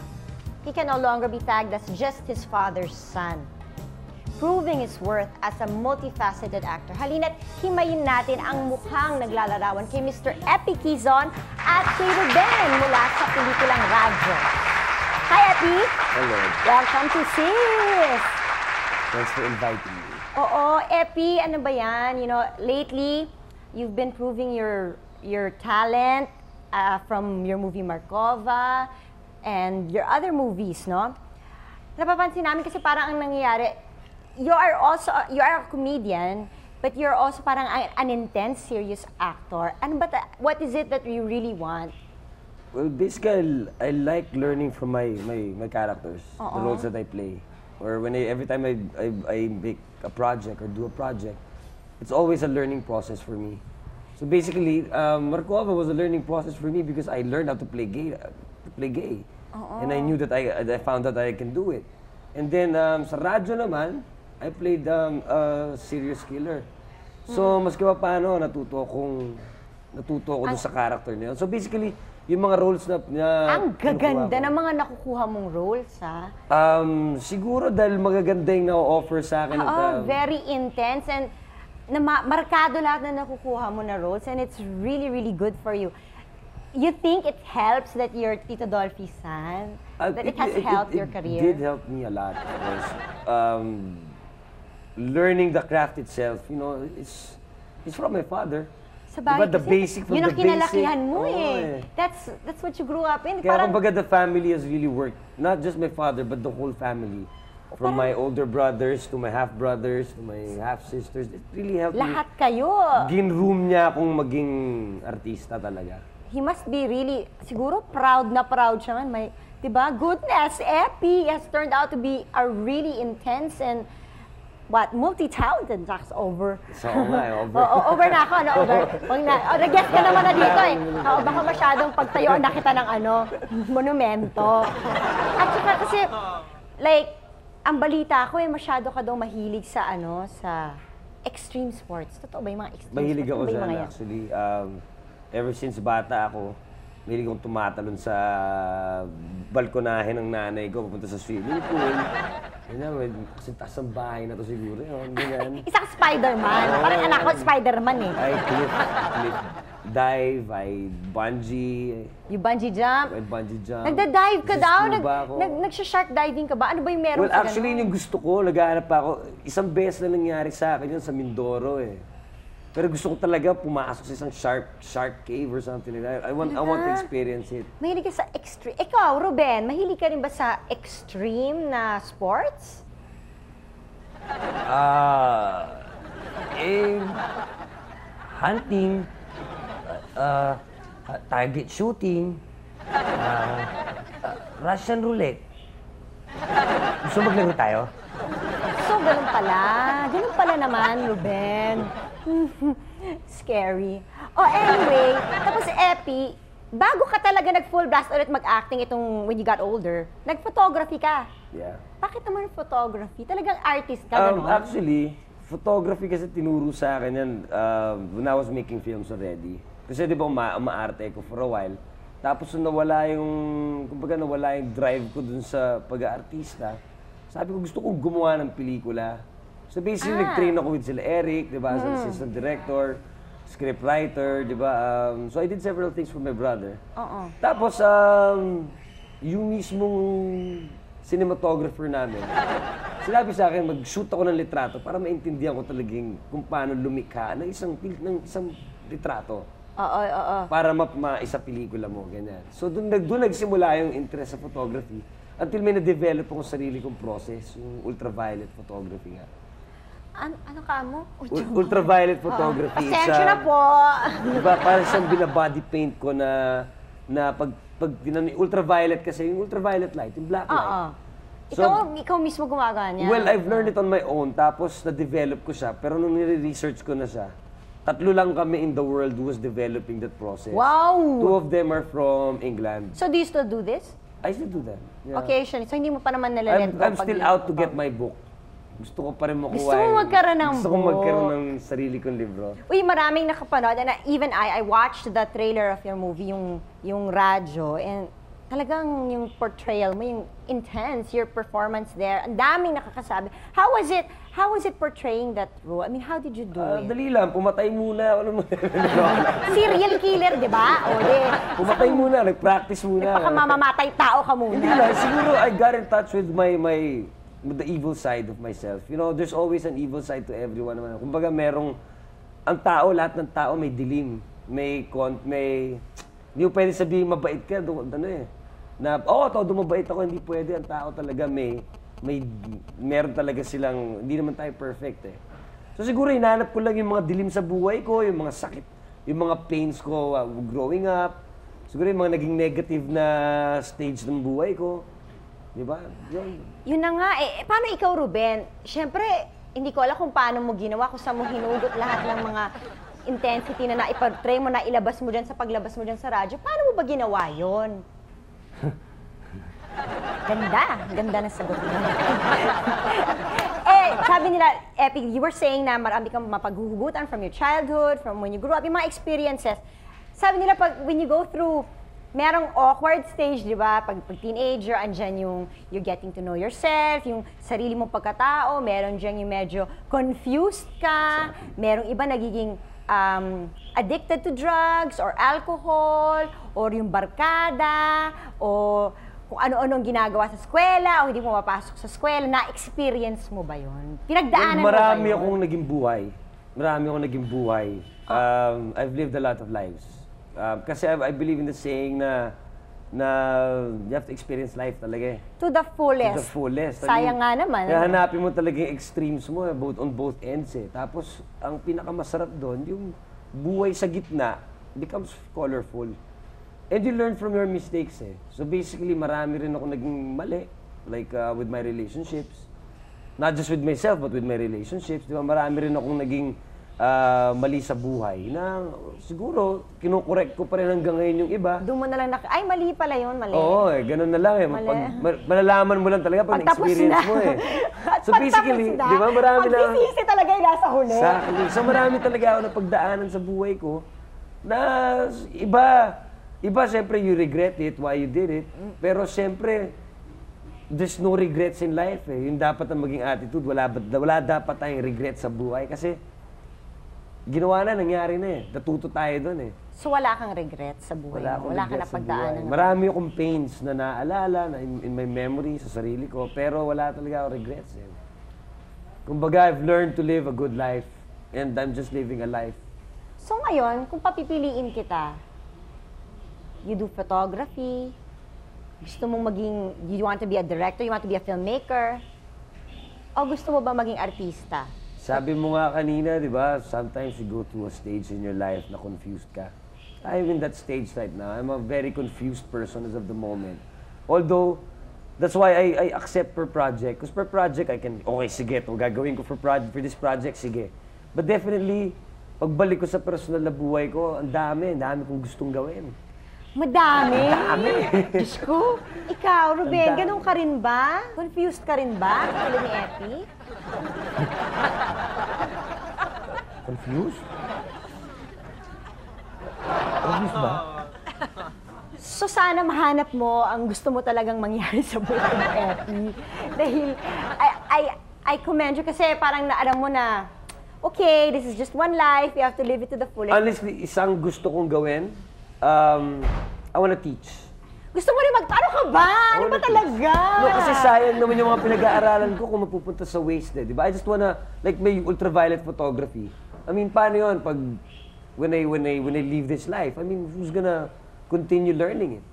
he can no longer be tagged as just his father's son, proving his worth as a multifaceted actor. Halina't himayin natin ang mukhang naglalarawan kay Mr. Epi Quizon at kay Ruben mula sa pelikulang Radyo. Hi, Epi! Hello. Welcome to SIS! Thanks for inviting me. Oo, Epi, ano ba yan? You know, lately, you've been proving your talent from your movie Markova and your other movies, no? Napapansin namin kasi parang ang nangyayari, you are a comedian, but you're also parang an intense, serious actor. Ano ba what is it that you really want? Well, basically, I like learning from my characters, the roles that I play. Or every time I make a project or do a project, it's always a learning process for me. So basically, Markova was a learning process for me because I learned how to play gay. And I knew that I found out that I can do it. And then sa radyo naman, I played a serious killer. So maski pa paano, natuto ako dun sa character niya. So basically, yung mga roles na Ang gaganda ng mga nakukuha mong roles, ha? Siguro dahil magaganda yung na-offer sa akin. Oo, very intense and markado lahat na nakukuha mo na roles and it's really, really good for you. You think it helps that you're Tito Dolphy's son? That it has helped your career? It did help me a lot, of course. Learning the craft itself, you know, it's from my father. Sa bagay, Diba, the basic from yun the ang kinalakihan basic. mo Oo, eh. That's what you grew up in. Kaya kumbaga the family has really worked. Not just my father, but the whole family. From my older brothers, to my half-brothers, to my half-sisters. It really helped Lahat me. kayo. Ginroom niya akong maging artista talaga. He must be really, siguro proud na proud siya man. May, diba? Goodness, Epi has turned out to be a really intense and multi-talented. That's over. So, over. Over na ako, ano, over. Nag-guess ka naman na dito eh. Baka masyadong pagtayuan na kita ng monumento. At saka kasi, like, ang balita ko eh, masyado ka daw mahilig sa sa extreme sports. Totoo ba yung mga extreme Mahilig sports? ako Ano ba yung dyan, mga yan? actually. Ever since bata ako, mahilig akong tumatalon sa balkonahe ng nanay ko, papunta sa swimming pool. Yan, kasi taas ang bahay na to siguro. Ganyan. Isang Spider-Man. Parang anak ko, Spider-Man eh. I cliff dive, I bungee. You bungee jump? I bungee jump. Nagda-dive ka daw? Nagsuscuba ako. Nagsha-shark diving ka ba? Ano ba yung meron Well, sa actually, ganun? yung gusto ko, nag-aanap pa ako. Isang beses na nangyari sa akin yun sa Mindoro eh. Pero gusto ko talaga pumasok sa isang shark cave or something like that. I want to experience it. Mahilig ka sa extreme. Ikaw, Ruben, mahilig ka rin ba sa extreme na sports? Hunting, target shooting, Russian roulette. Gusto maglaro tayo? So, ganun pala. Ganun pala naman, Ruben. Scary. Oh, anyway, tapos Epi, bago ka talaga nag-full blast ulit mag-acting itong when you got older, nag-photography ka. Yeah. Bakit naman photography? Talagang artist ka, gano'n? Actually, photography kasi tinuro sa akin yan when I was making films already. Kasi di ba umaarte ko for a while. Tapos nawala yung drive ko dun sa pag-aartista, sabi ko gusto kong gumawa ng pelikula. So basically, nag-train ako with sila Eric, di ba, as an assistant director, scriptwriter, di ba? So I did several things for my brother. Tapos, yung mismong cinematographer namin, sinabi sa akin, mag-shoot ako ng litrato para maintindihan ko talagang kung paano lumikha ng isang litrato. Para maisa pelikula mo, ganyan. So doon nagsimula yung interest sa photography until may na-develop akong sarili kong process, yung ultraviolet photography nga. Ano ka mo? Ultraviolet photography. Pasensya na po. Diba, parang siyang binabody paint ko na pag ultraviolet kasi, yung ultraviolet light, yung black light. So, ikaw mismo gumagawa niya? Well, I've learned it on my own, tapos na-develop ko siya, pero nung nire-research ko na siya, 3 lang kami in the world who was developing that process. Wow! 2 of them are from England. So, do you still do this? I still do that. Yeah. Occasionally. So, hindi mo pa naman nalalet go? I'm still out to get my book. Gusto ko pa rin makuha. Gusto mo magkaroon ng Gusto ko magkaroon ng sarili kong libro. Uy, maraming nakapanood. And even I watched the trailer of your movie, yung Radyo. And talagang yung portrayal mo, yung intense, your performance there. Ang daming nakakasabi. How was it portraying that role? I mean, how did you do it? Dali lang, pumatay muna. Serial killer, di ba? O, pumatay muna, nag-practice muna. Baka mamamatay tao ka muna. Hindi lang, siguro I got in touch with the evil side of myself. You know, there's always an evil side to everyone naman. Kumbaga lahat ng tao may dilim. Hindi mo pwede sabihin mabait ka, todo mabait ako, hindi pwede. Ang tao talaga meron talaga silang, hindi naman tayo perfect eh. So siguro hinanap ko lang yung mga dilim sa buhay ko, yung mga sakit, yung mga pains ko growing up. Siguro yung mga naging negative na stage ng buhay ko. Diba? Yun na nga eh. Paano ikaw, Ruben? Siyempre, hindi ko alam kung paano mo ginawa, kung saan mo hinugot lahat ng mga intensity na naiportray mo, na ilabas mo dyan sa paglabas mo dyan sa radyo, paano mo ba ginawa yun? Ganda na sagot mo. Sabi nila, Epi, you were saying na marami kang mapaghuhugutan from your childhood, from when you grew up, yung mga experiences. Sabi nila, when you go through, merong awkward stage, di ba? Pag teenager, andyan yung you're getting to know yourself, yung sarili mong pagkatao, meron dyan yung medyo confused ka, merong iba nagiging addicted to drugs or alcohol, or yung barkada, o kung ano-anong ginagawa sa eskwela, o hindi mo mapasok sa eskwela, na-experience mo ba yun? Pinagdaanan mo ba yun? Marami akong naging buhay. I've lived a lot of lives. Kasi I believe in the saying na you have to experience life talaga eh. To the fullest. To the fullest. Sayang nga naman. Kaya hanapin mo talaga yung extremes mo, on both ends eh. Tapos, ang pinakamasarap doon, yung buhay sa gitna becomes colorful. And you learn from your mistakes eh. So basically, marami rin ako naging mali. Like with my relationships. Not just with myself, but with my relationships. Di ba? Marami rin akong naging mali sa buhay na siguro kinukorek ko pa rin hanggang ngayon yung iba. Doon mo na lang ay mali pala yun, mali. Oo eh, ganun na lang eh. Malalaman mo lang talaga pag experience mo eh. So basically, di ba marami na... Pagsisisi talaga yung nasa huli. Exactly. So marami talaga ako na pagdaanan sa buhay ko na iba siyempre you regret it, why you did it. Pero siyempre, there's no regrets in life eh. Yung dapat ang maging attitude, wala dapat tayong regret sa buhay kasi ginawa na, nangyari na eh. Natuto tayo doon eh. So wala kang regret sa buhay mo? Wala kang napagdaanan? Marami akong pains na naaalala na in my memory, sa sarili ko, pero wala talaga akong regrets eh. Kumbaga, I've learned to live a good life and I'm just living a life. So ngayon, kung papipiliin kita, you do photography, gusto mong you want to be a director, you want to be a filmmaker, o gusto mo ba maging artista? Sabi mo nga kanina, di ba, sometimes you go through a stage in your life na confused ka. I'm in that stage right now. I'm a very confused person as of the moment. Although, that's why I accept per project. Because per project, I can, okay, sige, ito gagawin ko for this project, sige. But definitely, pagbalik ko sa personal na buhay ko, ang dami kong gustong gawin. Madami? Madami. Diyos ko, ikaw, Ruben, ganun ka rin ba? Confused ka rin ba? Katulad ni Epi? Confused? Confused ba? So sana mahanap mo ang gusto mo talagang mangyari sa buhay mo, Epi. Dahil I commend you kasi parang naalam mo na, okay, this is just one life, you have to live it to the fullest. Honestly, isang gusto kong gawin, I wanna teach. Gusto mo rin ano ka ba? Ano ba talaga? No, kasi sayang naman yung mga pinag-aaralan ko kung mapupunta sa waste eh, di ba? I just wanna, like may ultraviolet photography. I mean, paano yun pag, when I leave this life? I mean, who's gonna continue learning it?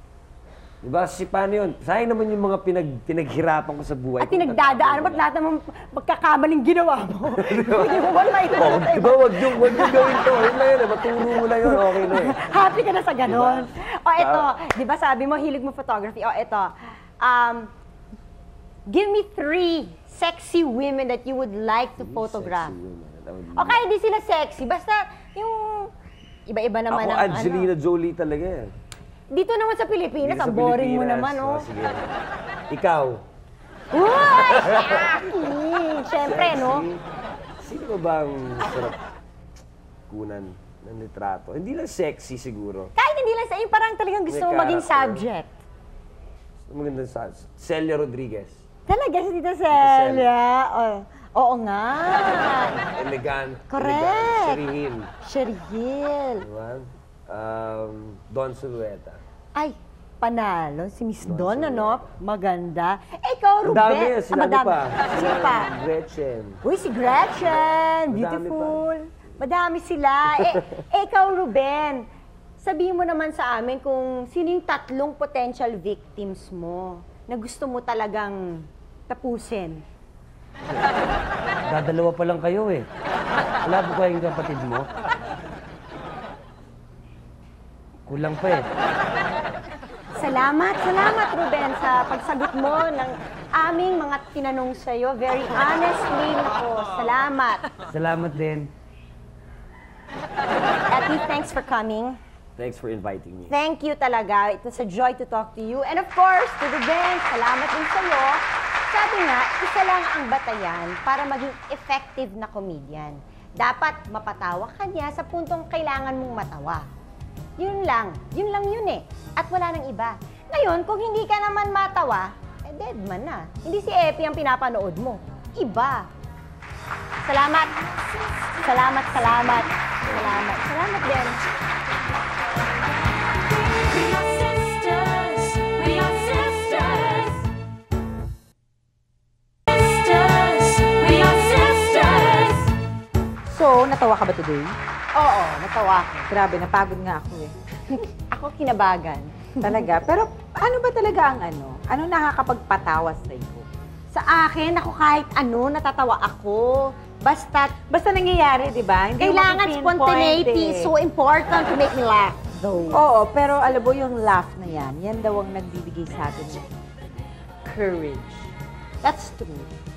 Di ba? Kasi paano yun? Sayang naman yung mga pinaghirapan ko sa buhay. At pinagdadaan, ba't lahat naman magkakamaling ginawa mo? Hindi mo wala ito. Di ba? Wag yung gawin to. Yun lang yun eh. Maturo mo lang yun. Okay na eh. Happy ka na sa ganon. O ito, di ba sabi mo, hilig mo photography. O ito, give me 3 sexy women that you would like to photograph. Okay, di sila sexy. Basta yung iba-iba naman ang Angelina Jolie talaga eh. Dito naman sa Pilipinas, ang boring mo naman, oh. Sige. Ikaw. Uy! Siyempre, no? Sino ba ang sarap kunan ng litrato? Hindi lang sexy siguro. Kahit hindi lang sa'yo, parang talagang gusto mo maging subject. Magandang subject. Celia Rodriguez. Talaga si Tita Celia? Oo nga. Elegant. Correct. Sherihil. Sherihil. Diba? Don Zulueta. Ay, panalo. Si Miss Don, ano? Maganda. Eh, ikaw, Ruben. Madami. Sino pa? Sino pa? Gretchen. Uy, si Gretchen. Beautiful. Madami sila. Ikaw, Ruben. Sabihin mo naman sa amin kung sino yung 3 potential victims mo na gusto mo talagang tapusin. Dadalawa pa lang kayo eh. Wala ba kayong kapatid mo? Kulang pa eh. Salamat, Ruben, sa pagsagot mo ng aming mga tinanong sa'yo. Very honestly, nako. Salamat. Salamat din. Epi, thanks for coming. Thanks for inviting me. Thank you talaga. It was a joy to talk to you. And of course, to the Ben, salamat din sa'yo. Sabi nga, isa lang ang batayan para maging effective na comedian. Dapat mapatawa ka niya sa puntong kailangan mong matawa. Yun lang yun eh. At wala nang iba. Ngayon, kung hindi ka naman matawa, dead man na. Hindi si Epi ang pinapanood mo. Iba. Salamat. Salamat din. We are sisters. We are sisters. Sisters. We are sisters. So, natawa ka ba today? Oo, natawa ako. Grabe, napagod nga ako eh. Ako kinabagan. Talaga. Pero ano ba talaga ang ano? Ano nakakapagpatawa sa iyo? Sa akin, ako kahit ano, natatawa ako. Basta nangyayari, di ba? Hindi mo Kailangan mapipinpoint spontaneity. eh. So important to make me laugh, though. Oo, pero alam mo yung laugh na yan daw ang nagbibigay sa atin ng courage. That's true.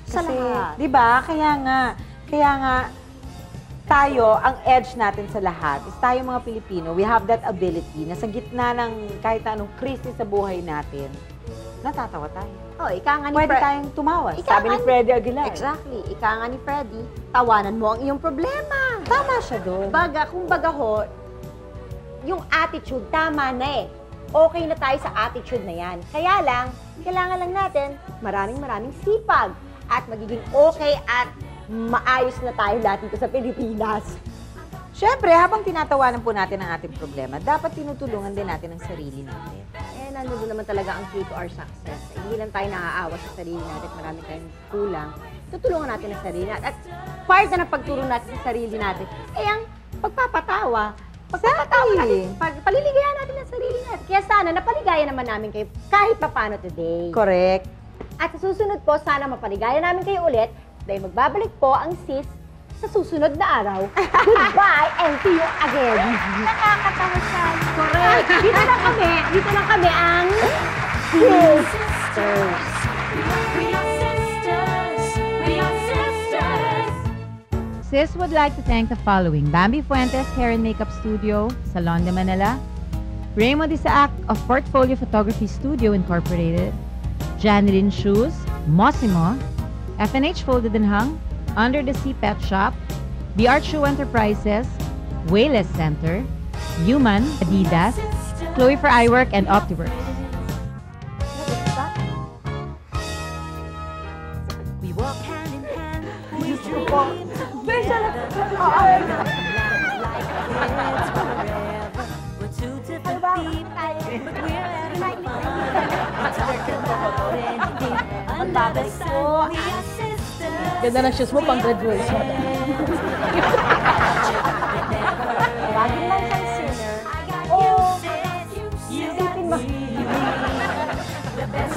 Sa Kasi, lahat. di ba? Kaya nga, tayo, ang edge natin sa lahat is tayo mga Pilipino, we have that ability na sa gitna ng kahit anong krisis sa buhay natin, natatawa tayo. Oh, ika nga ni Pwede tayong tumawa. Ika Sabi nga ni Freddie Aguilar. Exactly. Ika nga ni Freddie, tawanan mo ang iyong problema. Tama siya doon. Kumbaga ho, yung attitude, tama na eh. Okay na tayo sa attitude na yan. Kaya lang, kailangan lang natin maraming sipag at magiging okay at maayos na tayo lahat dito sa Pilipinas. Siyempre, habang tinatawanan po natin ang ating problema, dapat tinutulungan din natin ang sarili natin. Eh, nandun naman talaga ang key to our success. Eh, hindi lang tayo naaawa sa sarili natin, marami tayong kulang. Tutulungan natin ang sarili natin. At part na ng pagtulong natin sa sarili natin, ay ang pagpapatawa. Pagpapatawa natin, paliligayan natin ang sarili natin. Kaya sana, napaligaya naman namin kayo kahit paano today. Correct. At sa susunod po, sana mapaligaya namin kayo ulit dahil magbabalik po ang sis sa susunod na araw. Goodbye and see you again. Nakakatawa siya. Correct. Dito lang kami ang sisters. We are sisters. We are sisters. Sis would like to thank the following: Bambi Fuentes Hair and Makeup Studio, Salon de Manila; Raymond Isaac of Portfolio Photography Studio Incorporated; Janeline Shoes, Mosimo; FNH Folded and Hung, Under the Sea Pet Shop, The Art Shoe Enterprises, Wayless Center, Human, Adidas, Chloe for Eyework, and Optiworks. We walk hand in hand. We dream We're two different people, but we're having fun. We talk about anything under the sun. We are sisters. Ganda ng shoes mo pang graduation. Lagi lang siyang singer. You got me. Isipin mo. The best